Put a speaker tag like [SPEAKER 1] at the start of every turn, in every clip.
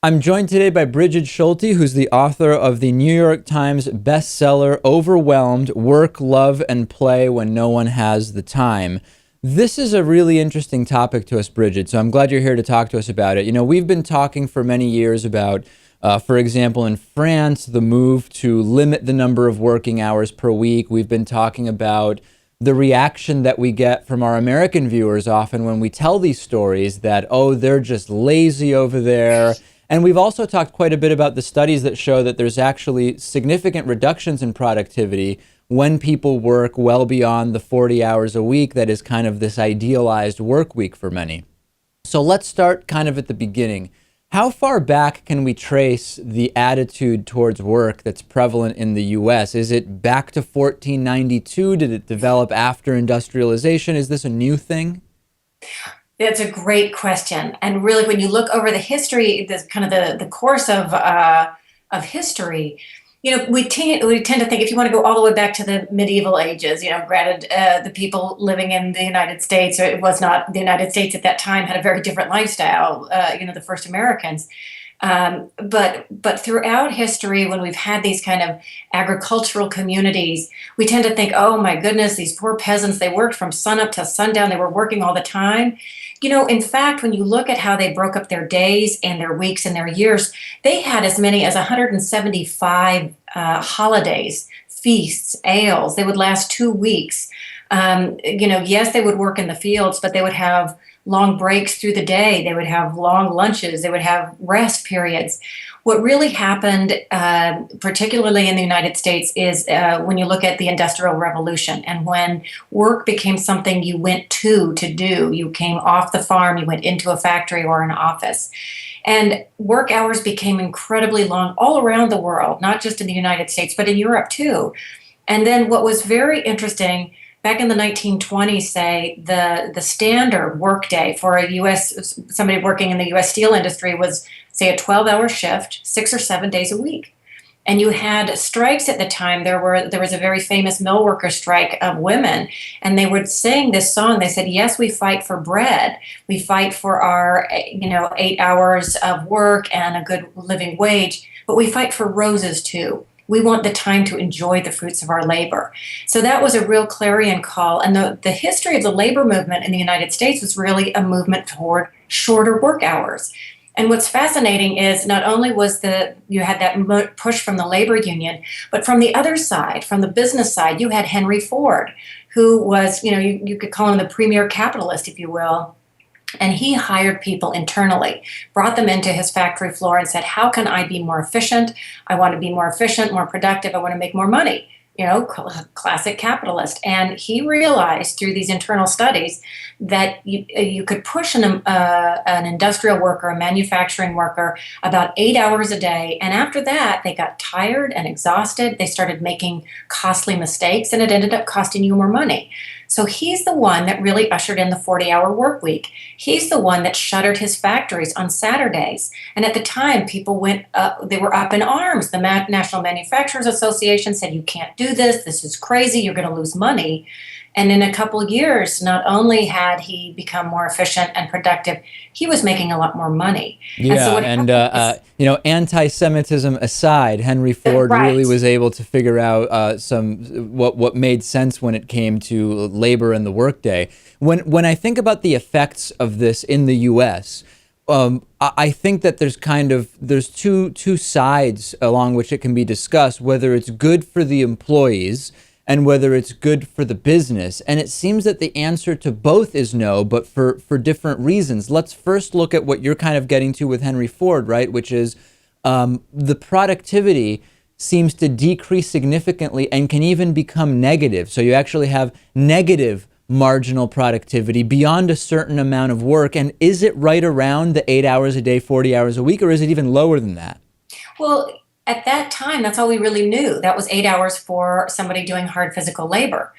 [SPEAKER 1] I'm joined today by Brigid Schulte, who's the author of the New York Times bestseller, Overwhelmed: Work, Love, and Play When No One Has the Time. This is a really interesting topic to us, Brigid, so I'm glad you're here to talk to us about it. You know, we've been talking for many years about, for example, in France, the move to limit the number of working hours per week. We've been talking about the reaction that we get from our American viewers often when we tell these stories that, oh, they're just lazy over there. And we've also talked quite a bit about the studies that show that there's actually significant reductions in productivity when people work well beyond the 40 hours a week that is kind of this idealized work week for many. So let's start kind of at the beginning. How far back can we trace the attitude towards work that's prevalent in the US? Is it back to 1492? Did it develop after industrialization? Is this a new thing?
[SPEAKER 2] That's a great question. And really, when you look over the history, this kind of the course of history, we tend to think if you want to go all the way back to the medieval ages, granted, the people living in the United States, or it was not the United States at that time, had a very different lifestyle, the first Americans. But throughout history, when we've had these kind of agricultural communities, we tend to think, oh my goodness, these poor peasants, they worked from sunup to sundown, they were working all the time. In fact, when you look at how they broke up their days and their weeks and their years, they had as many as 175 holidays, feasts, ales. They would last 2 weeks. Yes, they would work in the fields, but they would have long breaks through the day. They would have long lunches. They would have rest periods. What really happened, particularly in the United States, is when you look at the Industrial Revolution and when work became something you went to do. You came off the farm, you went into a factory or an office. And work hours became incredibly long all around the world, not just in the United States, but in Europe too. And then what was very interesting, back in the 1920s, say, the standard workday for somebody working in the U.S. steel industry was, say, a 12-hour shift, 6 or 7 days a week. And you had strikes at the time. There was a very famous mill worker strike of women, and they would sing this song. They said, yes, we fight for bread. We fight for our, 8 hours of work and a good living wage, but we fight for roses too. We want the time to enjoy the fruits of our labor. So that was a real clarion call. And the history of the labor movement in the United States was really a movement toward shorter work hours. And what's fascinating is not only you had that push from the labor union, but from the other side, from the business side, you had Henry Ford, who was, you could call him the premier capitalist, if you will. And he hired people internally, brought them into his factory floor and said, how can I be more efficient? I want to be more efficient, more productive. I want to make more money. Classic capitalist. And he realized through these internal studies that you could push an industrial worker, a manufacturing worker, about 8 hours a day. And after that, they got tired and exhausted. They started making costly mistakes, and it ended up costing you more money. So he's the one that really ushered in the 40-hour work week. He's the one that shuttered his factories on Saturdays. And at the time, people they were up in arms. The National Manufacturers Association said, you can't do this. This is crazy. You're going to lose money. And in a couple of years, not only had he become more efficient and productive, he was making a lot more money.
[SPEAKER 1] Yeah, anti-Semitism aside, Henry Ford really was able to figure out what made sense when it came to labor and the workday. When I think about the effects of this in the U.S., I think that there's two sides along which it can be discussed, whether it's good for the employees and whether it's good for the business. And it seems that the answer to both is no, but for different reasons. Let's first look at what you're kind of getting to with Henry Ford, right? Which is the productivity seems to decrease significantly and can even become negative. So you actually have negative marginal productivity beyond a certain amount of work. And is it right around the 8 hours a day, 40 hours a week, or is it even lower than that?
[SPEAKER 2] Well, at that time, that's all we really knew. That was 8 hours for somebody doing hard physical labor.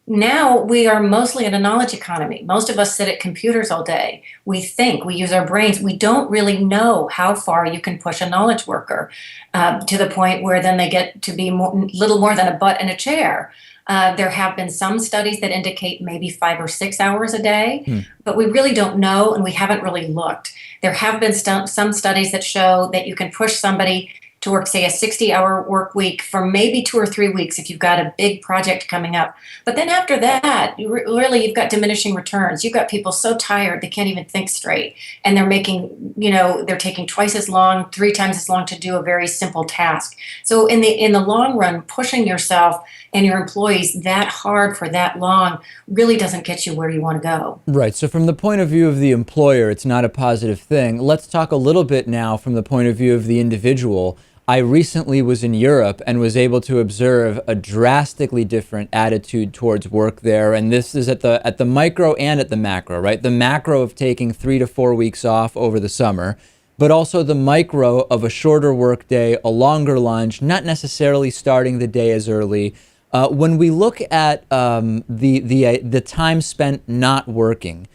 [SPEAKER 2] Now we are mostly in a knowledge economy. Most of us sit at computers all day. We think, we use our brains. We don't really know how far you can push a knowledge worker to the point where then they get to be little more than a butt in a chair. There have been some studies that indicate maybe 5 or 6 hours a day,
[SPEAKER 1] Hmm.
[SPEAKER 2] but we really don't know, and we haven't really looked. There have been some studies that show that you can push somebody to work, say, a 60-hour work week for maybe 2 or 3 weeks if you've got a big project coming up. But then after that, really, you've got diminishing returns. You've got people so tired they can't even think straight, and they're taking twice as long, 3 times as long to do a very simple task. So in the long run, pushing yourself and your employees that hard for that long really doesn't get you where you want to go.
[SPEAKER 1] Right. So from the point of view of the employer, it's not a positive thing. Let's talk a little bit now from the point of view of the individual. I recently was in Europe and was able to observe a drastically different attitude towards work there. And this is at the micro and at the macro, right? The macro of taking 3 to 4 weeks off over the summer, but also the micro of a shorter work day, a longer lunch, not necessarily starting the day as early. When we look at the time spent not working,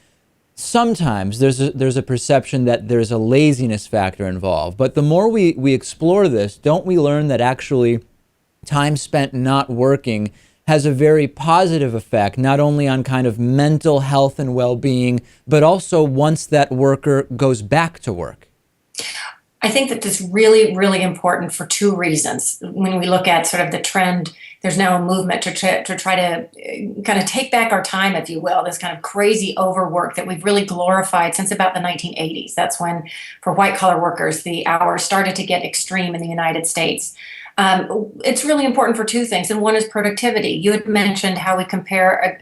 [SPEAKER 1] sometimes there's a perception that there's a laziness factor involved. But the more we explore this, don't we learn that actually time spent not working has a very positive effect, not only on kind of mental health and well-being, but also once that worker goes back to work?
[SPEAKER 2] I think that this is really, really important for two reasons. When we look at sort of the trend, there's now a movement to try to kind of take back our time, if you will, this kind of crazy overwork that we've really glorified since about the 1980s. That's when, for white collar workers, the hours started to get extreme in the United States. It's really important for two things, and one is productivity. You had mentioned how we compare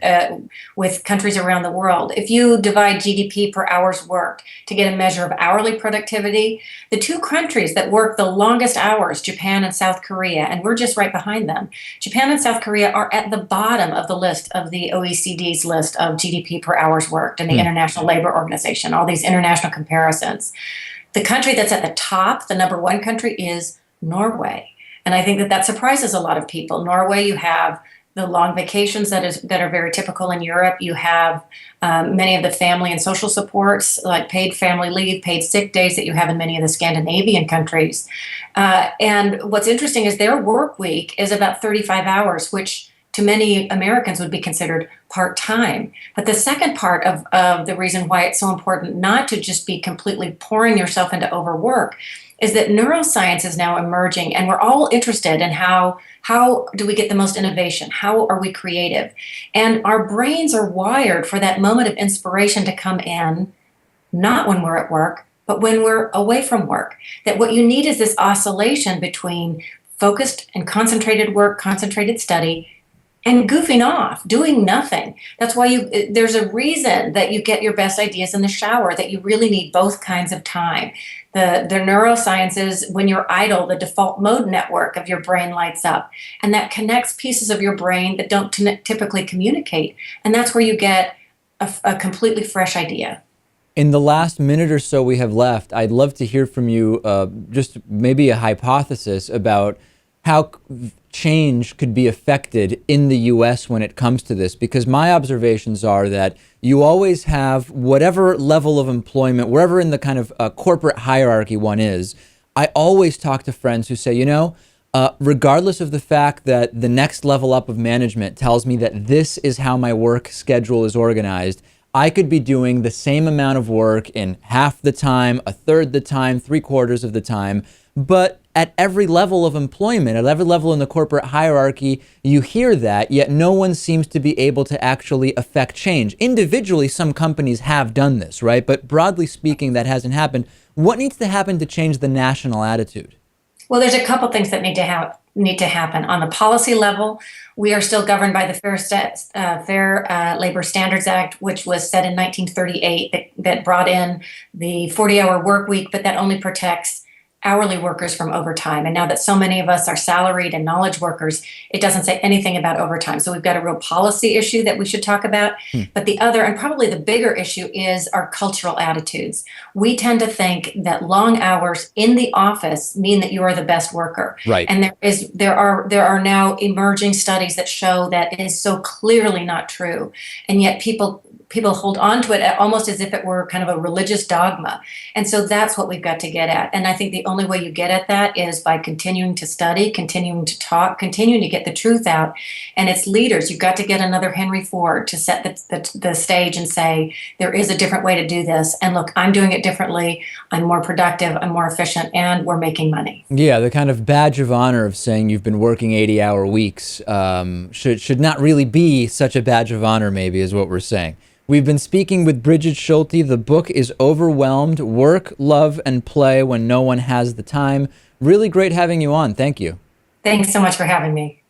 [SPEAKER 2] with countries around the world. If you divide GDP per hours worked to get a measure of hourly productivity, the two countries that work the longest hours, Japan and South Korea, and we're just right behind them. Japan and South Korea are at the bottom of the list of the OECD's list of GDP per hours worked and the International Labor Organization, all these international comparisons. The country that's at the top, the number one country, is Norway. And I think that surprises a lot of people. Norway, you have the long vacations that are very typical in Europe. You have many of the family and social supports, like paid family leave, paid sick days that you have in many of the Scandinavian countries. And what's interesting is their work week is about 35 hours, which to many Americans would be considered part-time. But the second part of the reason why it's so important not to just be completely pouring yourself into overwork is that neuroscience is now emerging, and we're all interested in how do we get the most innovation? How are we creative? And our brains are wired for that moment of inspiration to come in, not when we're at work, but when we're away from work. That what you need is this oscillation between focused and concentrated work, concentrated study, and goofing off, doing nothing. That's why there's a reason that you get your best ideas in the shower, that you really need both kinds of time. The neuroscience is when you're idle, the default mode network of your brain lights up, and that connects pieces of your brain that don't typically communicate. And that's where you get a completely fresh idea.
[SPEAKER 1] In the last minute or so we have left, I'd love to hear from you just maybe a hypothesis about how change could be affected in the US when it comes to this, because my observations are that you always have whatever level of employment, wherever in the kind of corporate hierarchy one is. I always talk to friends who say, regardless of the fact that the next level up of management tells me that this is how my work schedule is organized, I could be doing the same amount of work in half the time, a third the time, 3/4 of the time. But at every level of employment, at every level in the corporate hierarchy, you hear that, yet no one seems to be able to actually affect change. Individually, some companies have done this, right? But broadly speaking, that hasn't happened. What needs to happen to change the national attitude?
[SPEAKER 2] Well, there's a couple things that need to happen. On the policy level, we are still governed by the Fair Labor Standards Act, which was set in 1938, that brought in the 40-hour work week, but that only protects hourly workers from overtime. And now that so many of us are salaried and knowledge workers, it doesn't say anything about overtime. So we've got a real policy issue that we should talk about. But the other, and probably the bigger issue, is our cultural attitudes. We tend to think that long hours in the office mean that you are the best worker.
[SPEAKER 1] Right.
[SPEAKER 2] And there are now emerging studies that show that it is so clearly not true. And yet people people hold on to it almost as if it were kind of a religious dogma. And so that's what we've got to get at. And I think the only way you get at that is by continuing to study, continuing to talk, continuing to get the truth out. And it's leaders. You've got to get another Henry Ford to set the stage and say, there is a different way to do this. And look, I'm doing it differently. I'm more productive. I'm more efficient. And we're making money.
[SPEAKER 1] Yeah, the kind of badge of honor of saying you've been working 80-hour weeks should not really be such a badge of honor, maybe, is what we're saying. We've been speaking with Brigid Schulte. The book is Overwhelmed: Work, Love, and Play When No One Has the Time. Really great having you on. Thank you.
[SPEAKER 2] Thanks so much for having me.